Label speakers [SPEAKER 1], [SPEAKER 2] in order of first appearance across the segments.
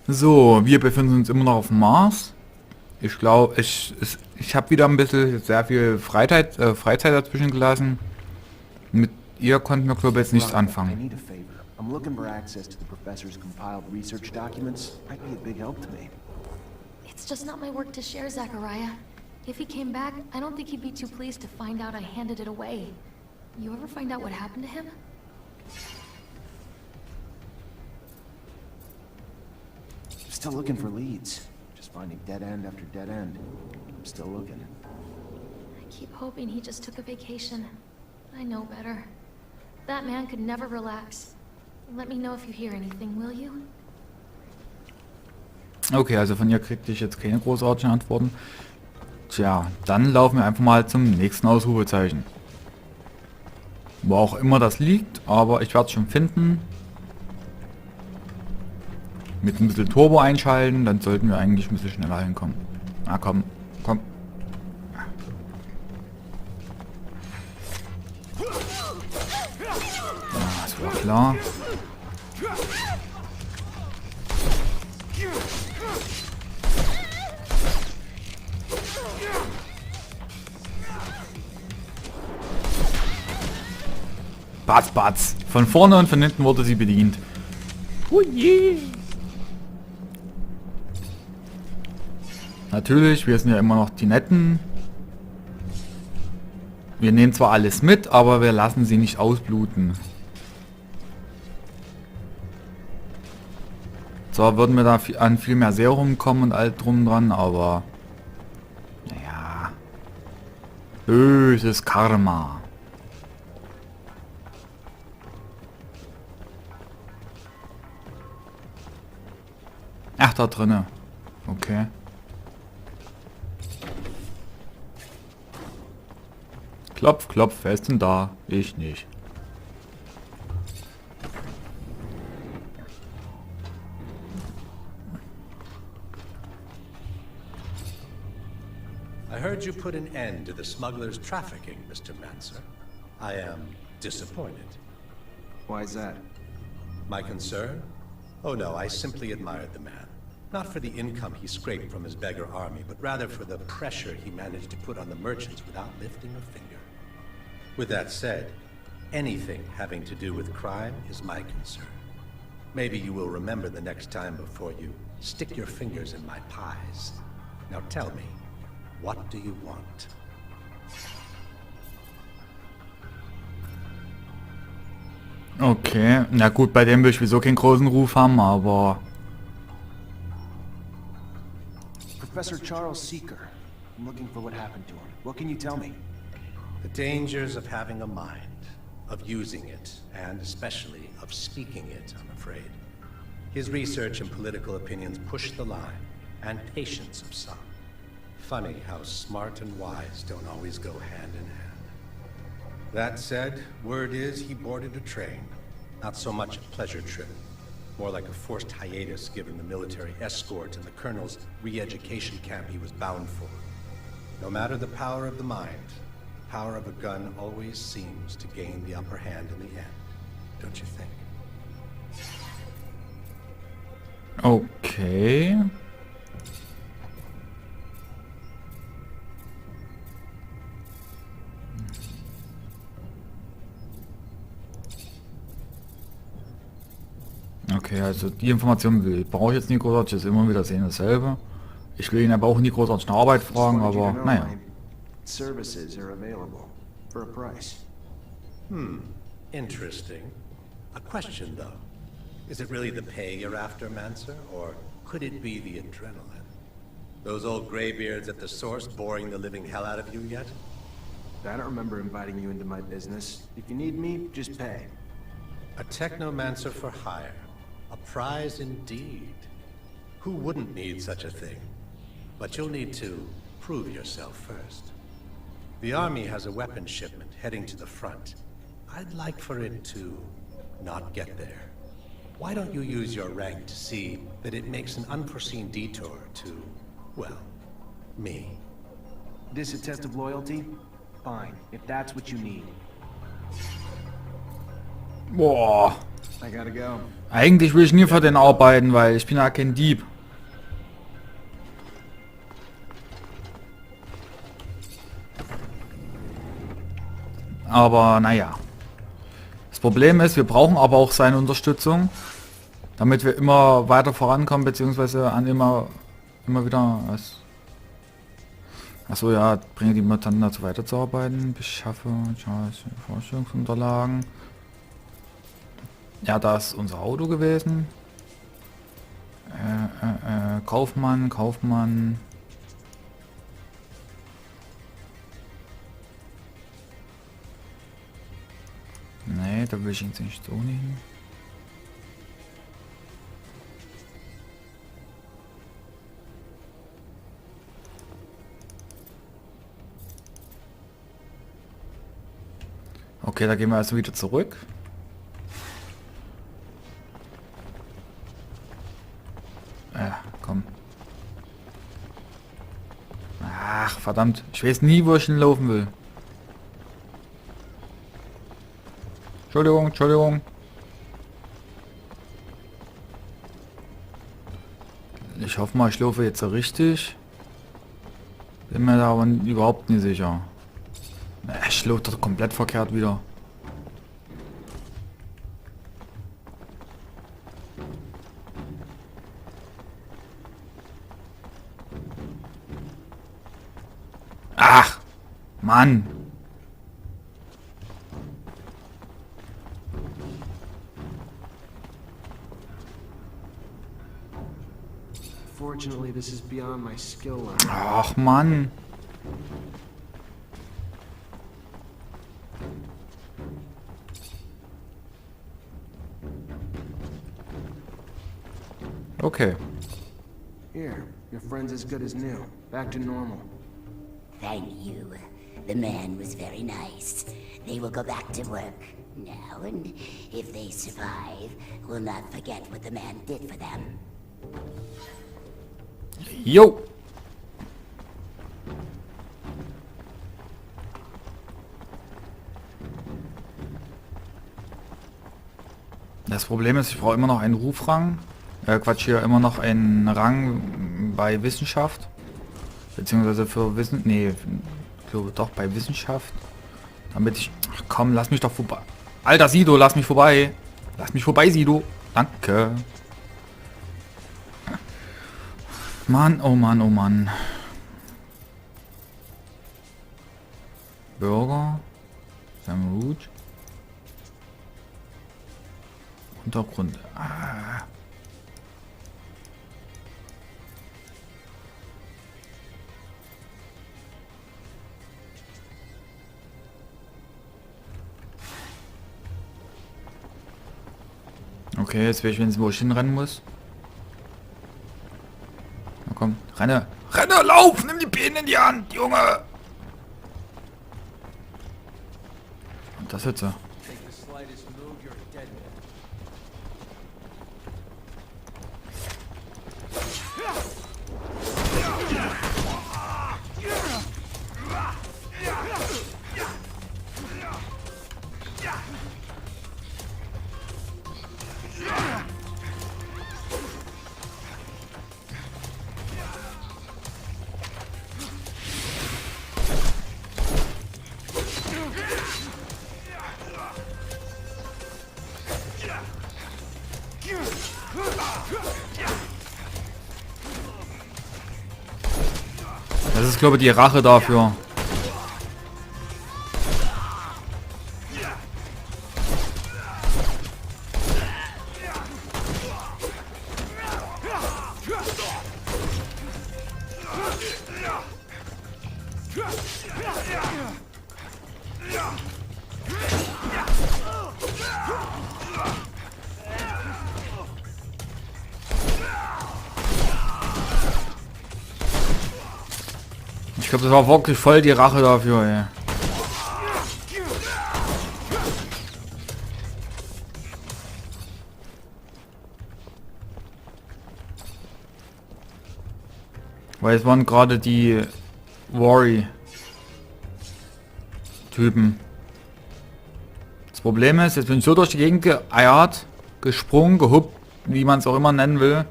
[SPEAKER 1] So, wir befinden uns immer noch auf dem Mars. Ich glaube, ich habe wieder ein bisschen sehr viel Freizeit dazwischen gelassen. Mit ihr konnten wir, glaube ich, jetzt nichts
[SPEAKER 2] Right, I
[SPEAKER 1] anfangen.
[SPEAKER 2] need a favor. I'm looking for access to the professor's compiled research documents. Might be a big help to me.
[SPEAKER 3] It's just not my work to share, Zachariah. If he came back, I don't think he'd be too pleased to find out I handed it away. You ever find out what happened to him?
[SPEAKER 2] Still looking for leads. Just finding dead end after dead end. I'm still looking.
[SPEAKER 3] I keep hoping he just took a vacation. I know better. That man could never relax. Let me know if you hear anything, will you?
[SPEAKER 1] Okay, also von ihr kriegte ich jetzt keine großartigen Antworten. Tja, dann laufen wir einfach mal zum nächsten Ausrufezeichen. Wo auch immer das liegt, aber ich werde es schon finden. Mit ein bisschen Turbo einschalten, dann sollten wir eigentlich ein bisschen schneller hinkommen. Na komm, komm. Ja, das war klar. Batz, batz. Von vorne und von hinten wurde sie bedient. Hui. Natürlich, wir sind ja immer noch die Netten. Wir nehmen zwar alles mit, aber wir lassen sie nicht ausbluten. Zwar würden wir da an viel mehr Serum kommen und all drum dran, aber... Naja... Böses Karma. Ach, da drinne. Okay. Klopf, klopf, wer ist denn da? Ich nicht.
[SPEAKER 4] I heard you put an end to the smuggler's trafficking, Mr. Mancer. I am disappointed.
[SPEAKER 2] Why is that?
[SPEAKER 4] My concern? Oh no, I simply admired the man. Not for the income he scraped from his beggar army, but rather for the pressure he managed to put on the merchants without lifting a finger. With that said, anything having to do with crime is my concern. Maybe you will remember the next time before you stick your fingers in my pies. Now tell me, what do you want?
[SPEAKER 1] Okay, na gut, bei dem will ich sowieso keinen großen Ruf haben, aber...
[SPEAKER 2] Professor Charles Seeker. I'm looking for what happened to him. What can you tell me?
[SPEAKER 4] The dangers of having a mind, of using it, and especially of speaking it, I'm afraid. His research and political opinions push the line, and patience of some. Funny how smart and wise don't always go hand in hand. That said, word is he boarded a train. Not so much a pleasure trip, more like a forced hiatus given the military escort and the colonel's re-education camp he was bound for. No matter the power of the mind, power of a gun always seems to gain the upper hand in the end, don't you think?
[SPEAKER 1] Okay. Okay, also die Information brauche ich jetzt nicht großartig, das ist immer wieder dasselbe. Ich will ihn aber auch nie großartig nach Arbeit fragen, aber naja.
[SPEAKER 2] Services are available for a price.
[SPEAKER 4] Interesting. A question, though. Is it really the pay you're after, Mancer, or could it be the adrenaline? Those old graybeards at the source boring the living hell out of you yet?
[SPEAKER 2] I don't remember inviting you into my business. If you need me, just pay.
[SPEAKER 4] A Technomancer for hire. A prize indeed. Who wouldn't need such a thing? But you'll need to prove yourself first. The army has a weapons shipment heading to the front. I'd like for it to not get there. Why don't you use your rank to see that it makes an unforeseen detour to, well, me?
[SPEAKER 2] This a test of loyalty? Fine, if that's what you need.
[SPEAKER 1] Boah.
[SPEAKER 2] I gotta go.
[SPEAKER 1] Eigentlich will ich nie für den arbeiten, weil ich bin ja kein Dieb. Aber naja. Das Problem ist, wir brauchen aber auch seine Unterstützung, damit wir immer weiter vorankommen, beziehungsweise an immer wieder was. Achso, ja, bringe die Mutanten dazu weiterzuarbeiten. Beschaffe Forschungsunterlagen. Ja, da ist unser Auto gewesen. Kaufmann. Nee, da will ich jetzt nicht so nehmen. Okay, da gehen wir also wieder zurück. Komm. Ach, verdammt. Ich weiß nie, wo ich hinlaufen will. Entschuldigung. Ich hoffe mal, ich laufe jetzt so richtig. Bin mir da aber überhaupt nicht sicher. Ich laufe doch komplett verkehrt wieder. Ach, Mann.
[SPEAKER 2] Fortunately, this is beyond my skill level.
[SPEAKER 1] Ach, Mann. Okay.
[SPEAKER 2] Here, your friend's as good as new. Back to normal.
[SPEAKER 5] Thank you. The man was very nice. They will go back to work now, and if they survive, will not forget what the man did for them.
[SPEAKER 1] Jo. Das Problem ist, ich brauche immer noch einen Rufrang. Quatsch, hier immer noch einen Rang bei Wissenschaft. Beziehungsweise für Wissen... Nee, ich glaube doch bei Wissenschaft. Damit ich... Ach komm, lass mich doch vorbei. Alter Sido, lass mich vorbei. Lass mich vorbei, Sido. Danke. Mann, oh Mann, oh Mann. Bürger. Sam Rouge. Untergrund. Ah. Okay, jetzt weiß ich, wo ich hinrennen muss. Na komm, renne! Renne, lauf! Nimm die Beine in die Hand, Junge! Und das jetzt so. Das ist, glaube ich, die Rache dafür. Ich glaube, das war wirklich voll die Rache dafür, ey. Weil es waren gerade die Worry-Typen. Das Problem ist, jetzt bin ich so durch die Gegend geeiert, gesprungen, gehuppt, wie man es auch immer nennen will.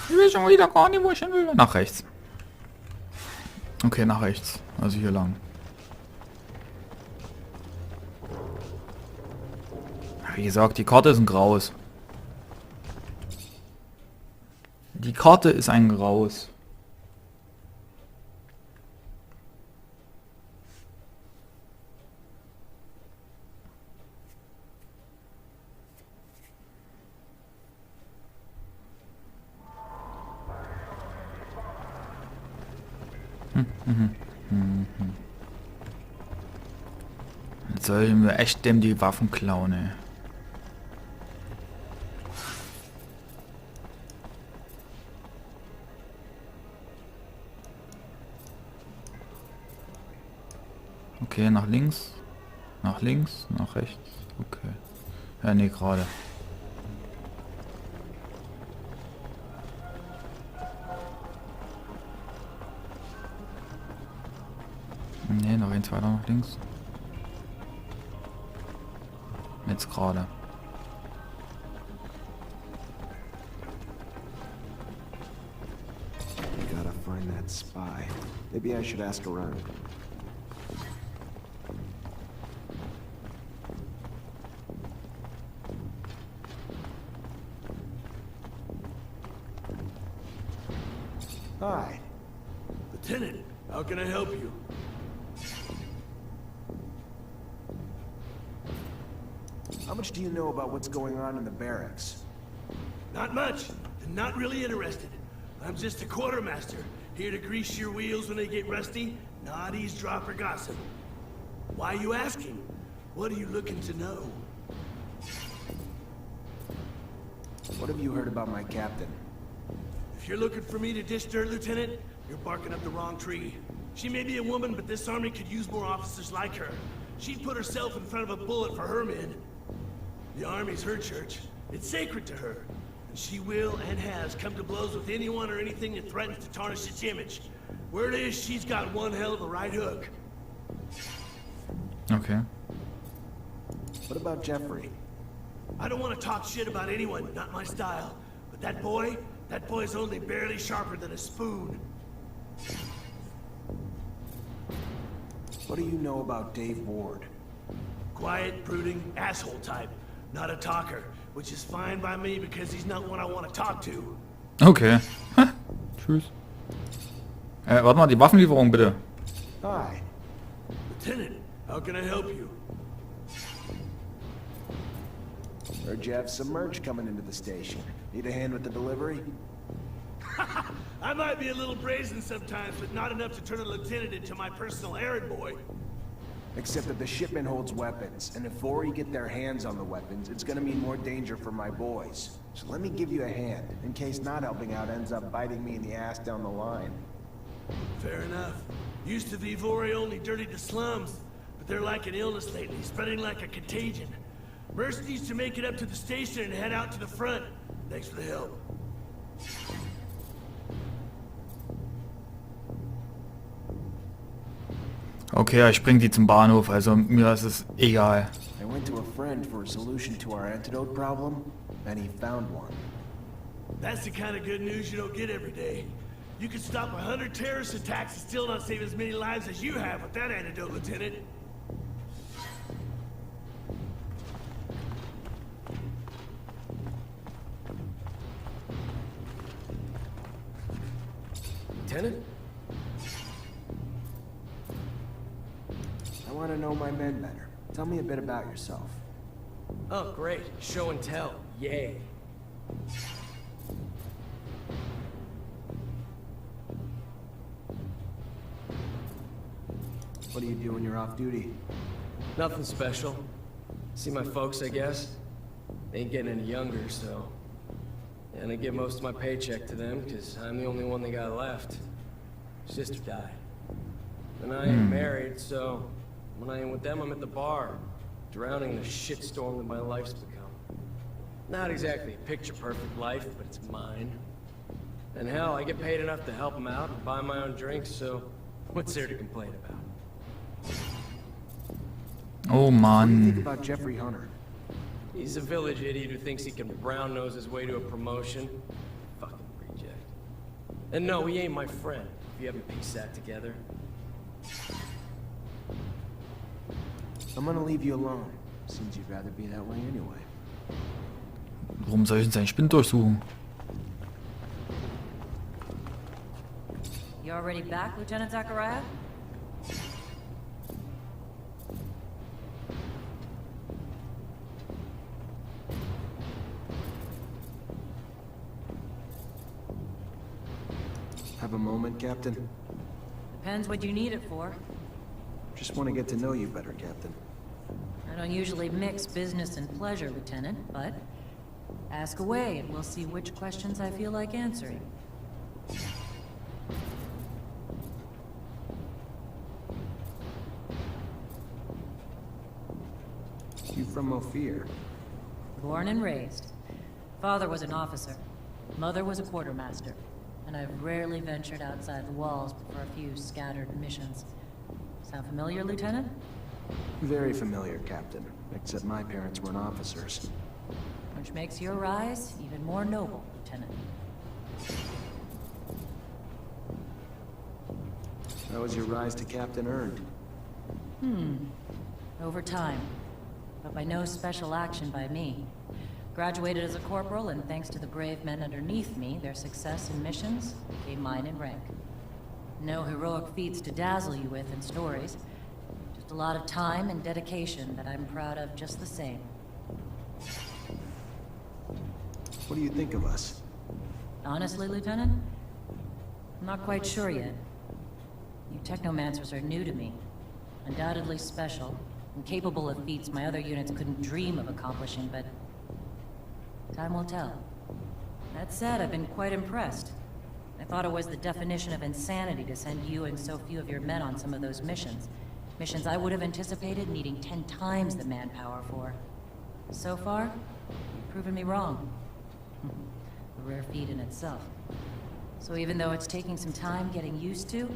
[SPEAKER 1] Ich will schon wieder gar nicht, wo ich hin will. Nach rechts. Okay, nach rechts. Also hier lang. Wie gesagt, die Karte ist ein Graus. Die Karte ist ein Graus. Jetzt sollten wir echt dem die Waffen klauen, ey. Okay, nach links. Nach links, nach rechts. Okay. Ja, nee, gerade. Nee, noch eins weiter nach links. Jetzt gerade.
[SPEAKER 2] I gotta find that spy. Maybe I should ask around. Hi.
[SPEAKER 6] Lieutenant, how can I help you?
[SPEAKER 2] How much do you know about what's going on in the barracks?
[SPEAKER 6] Not much, and not really interested. I'm just a quartermaster, here to grease your wheels when they get rusty, not eavesdrop or gossip. Why are you asking? What are you looking to know?
[SPEAKER 2] What have you heard about my captain?
[SPEAKER 6] If you're looking for me to dish dirt, Lieutenant, you're barking up the wrong tree. She may be a woman, but this army could use more officers like her. She'd put herself in front of a bullet for her men. The army's her church. It's sacred to her. And she will and has come to blows with anyone or anything that threatens to tarnish its image. Word is, she's got one hell of a right hook.
[SPEAKER 1] Okay.
[SPEAKER 2] What about Jeffrey?
[SPEAKER 6] I don't want to talk shit about anyone, not my style. But that boy's only barely sharper than a spoon.
[SPEAKER 2] What do you know about Dave Ward?
[SPEAKER 6] Quiet, brooding, asshole type. Not a talker, which is fine by me because he's not one I want to talk to.
[SPEAKER 1] Okay. Tschüss. Warte mal, die Waffenlieferung bitte.
[SPEAKER 2] Hi.
[SPEAKER 6] Lieutenant, how can I help you?
[SPEAKER 2] Heard you have some merch coming into the station. Need a hand with the delivery?
[SPEAKER 6] I might be a little brazen sometimes, but not enough to turn a lieutenant into my personal errand boy.
[SPEAKER 2] Except that the shipment holds weapons, and if Vori get their hands on the weapons, it's gonna mean more danger for my boys. So let me give you a hand, in case not helping out ends up biting me in the ass down the line.
[SPEAKER 6] Fair enough. Used to be Vori only dirtied the slums, but they're like an illness lately, spreading like a contagion. Merc needs to make it up to the station and head out to the front. Thanks for the help.
[SPEAKER 1] Okay, ich bring die zum Bahnhof, also mir ist es egal.
[SPEAKER 2] I went to a friend for a solution to our antidote problem, and he found one.
[SPEAKER 6] That's the kind of good news you don't get every day. You could stop 100 terrorist attacks and still not save as many lives as you have with that antidote, Lieutenant.
[SPEAKER 7] Lieutenant?
[SPEAKER 2] I want to know my men better. Tell me a bit about yourself.
[SPEAKER 7] Oh, great. Show and tell. Yay.
[SPEAKER 2] What do you do when you're off duty?
[SPEAKER 7] Nothing special. See my folks, I guess. They ain't getting any younger, so... And I give most of my paycheck to them, because I'm the only one they got left. Sister died. And I ain't married, so... When I ain't with them, I'm at the bar, drowning in the shitstorm that my life's become. Not exactly a picture-perfect life, but it's mine. And hell, I get paid enough to help them out and buy my own drinks, so... What's there to complain about?
[SPEAKER 1] Oh
[SPEAKER 2] What do you think
[SPEAKER 1] Mann.
[SPEAKER 2] about Jeffrey Hunter?
[SPEAKER 7] He's a village idiot who thinks he can brown nose his way to a promotion. Fucking reject. And no, he ain't my friend, if you haven't pieced that together.
[SPEAKER 2] I'm gonna leave you alone. Seems you'd rather be that way anyway.
[SPEAKER 1] Warum soll ich denn seinen Spind durchsuchen?
[SPEAKER 8] You already back, Lieutenant Zachariah?
[SPEAKER 2] Have a moment, Captain?
[SPEAKER 8] Depends what you need it for.
[SPEAKER 2] Just want to get to know you better, Captain.
[SPEAKER 8] I don't usually mix business and pleasure, Lieutenant, but ask away and we'll see which questions I feel like answering.
[SPEAKER 2] You from Ophir?
[SPEAKER 8] Born and raised. Father was an officer. Mother was a quartermaster. And I've rarely ventured outside the walls but for a few scattered missions. Sound familiar, Lieutenant?
[SPEAKER 2] Very familiar, Captain. Except my parents weren't officers.
[SPEAKER 8] Which makes your rise even more noble, Lieutenant.
[SPEAKER 2] How was your rise to Captain earned?
[SPEAKER 8] Over time. But by no special action by me. Graduated as a corporal, and thanks to the brave men underneath me, their success in missions became mine in rank. No heroic feats to dazzle you with in stories. Just a lot of time and dedication that I'm proud of just the same.
[SPEAKER 2] What do you think of us?
[SPEAKER 8] Honestly, Lieutenant? I'm not quite sure yet. You Technomancers are new to me. Undoubtedly special, and capable of feats my other units couldn't dream of accomplishing, but time will tell. That said, I've been quite impressed. I thought it was the definition of insanity to send you and so few of your men on some of those missions. Missions I would have anticipated needing 10 times the manpower for. So far, you've proven me wrong. A rare feat in itself. So even though it's taking some time getting used to,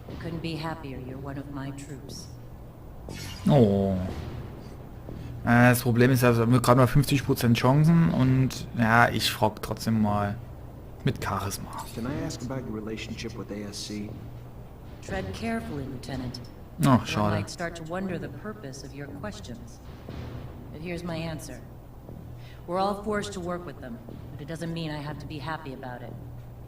[SPEAKER 8] I couldn't be happier you're one of my troops.
[SPEAKER 1] Oh. Das Problem ist, also wir haben gerade mal 50% Chancen und ja, ich frage trotzdem mal mit Charisma.
[SPEAKER 2] Can I ask about your relationship with ASC?
[SPEAKER 8] Tread carefully, Lieutenant.
[SPEAKER 1] Oh,
[SPEAKER 8] One
[SPEAKER 1] schade.
[SPEAKER 8] might start to wonder the purpose of your questions. But here's my answer. We're all forced to work with them, but it doesn't mean I have to be happy about it.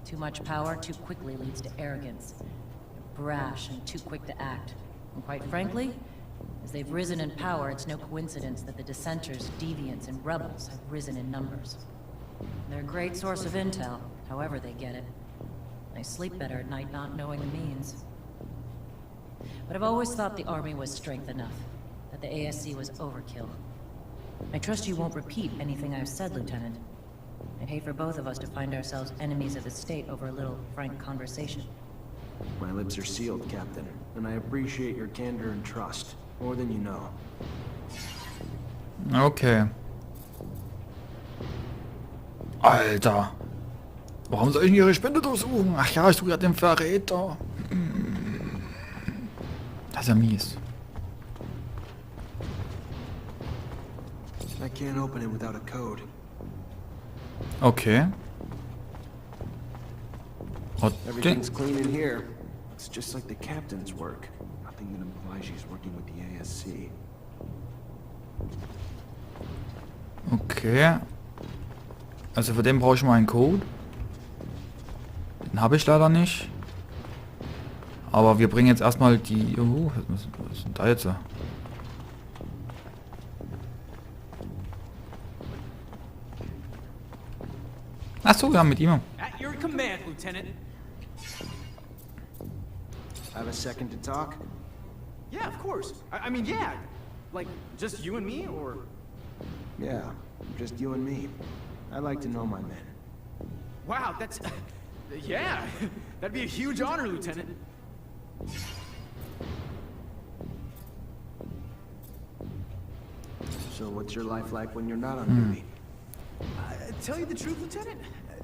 [SPEAKER 8] Too much power too quickly leads to arrogance. They're brash and too quick to act. And quite frankly, as they've risen in power, it's no coincidence that the dissenters, deviants, and rebels have risen in numbers. They're a great source of intel, however they get it. I sleep better at night not knowing the means. But I've always thought the army was strength enough, that the ASC was overkill. I trust you won't repeat anything I've said, Lieutenant. I'd hate for both of us to find ourselves enemies of the state over a little frank conversation.
[SPEAKER 2] My lips are sealed, Captain, and I appreciate your candor and trust. More than you know.
[SPEAKER 1] Okay. Alter. Warum soll ich denn ihre Spende durchsuchen? Ach ja, ich suche ja den Verräter. Das ist ja mies.
[SPEAKER 2] I can't open it without a code.
[SPEAKER 1] Okay.
[SPEAKER 2] Everything's clean in here. It's just like the captain's work. Nothing that implies she's working with the ASC.
[SPEAKER 1] Okay. Also für den brauche ich mal einen Code. Den habe ich leider nicht. Aber wir bringen jetzt erstmal die... Oh, was ist denn da jetzt? Achso, ja, mit ihm.
[SPEAKER 9] At your command, Lieutenant.
[SPEAKER 2] Have a second to talk?
[SPEAKER 9] Yeah, of course. I mean, yeah. Like, just you and me, or...
[SPEAKER 2] Yeah, just you and me. I like to know my men.
[SPEAKER 9] Wow, that's... yeah, that'd be a huge honor, Lieutenant.
[SPEAKER 2] So what's your life like when you're not on duty?
[SPEAKER 9] Tell you the truth, Lieutenant,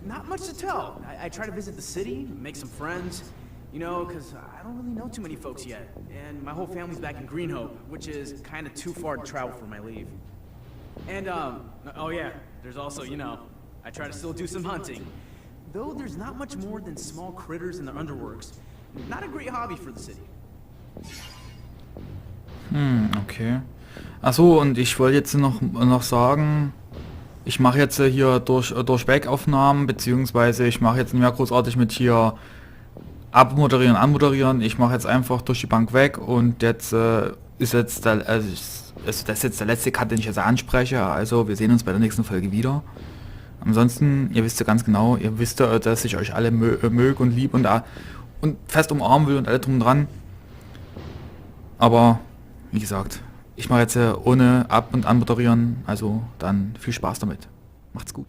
[SPEAKER 9] not much to tell. I try to visit the city, make some friends, you know, because I don't really know too many folks yet. And my whole family's back in Greenhope, which is kind of too far to travel for my leave. And, oh yeah, there's also, you know, I try to still do some hunting. Though there's not much more than small critters in the underworks. Not a great hobby for the city.
[SPEAKER 1] Okay. Achso, und ich wollte jetzt noch sagen, ich mache jetzt hier durch Back-Aufnahmen, beziehungsweise ich mache jetzt nicht mehr großartig mit hier abmoderieren, anmoderieren. Ich mache jetzt einfach durch die Bank weg und jetzt ist jetzt das ist jetzt der letzte Cut, den ich jetzt anspreche. Also wir sehen uns bei der nächsten Folge wieder. Ansonsten, ihr wisst ja ganz genau, ihr wisst ja, dass ich euch alle mög und lieb und fest umarmen will und alle drum und dran. Aber, wie gesagt, ich mache jetzt ohne ab- und anmoderieren, also dann viel Spaß damit. Macht's gut.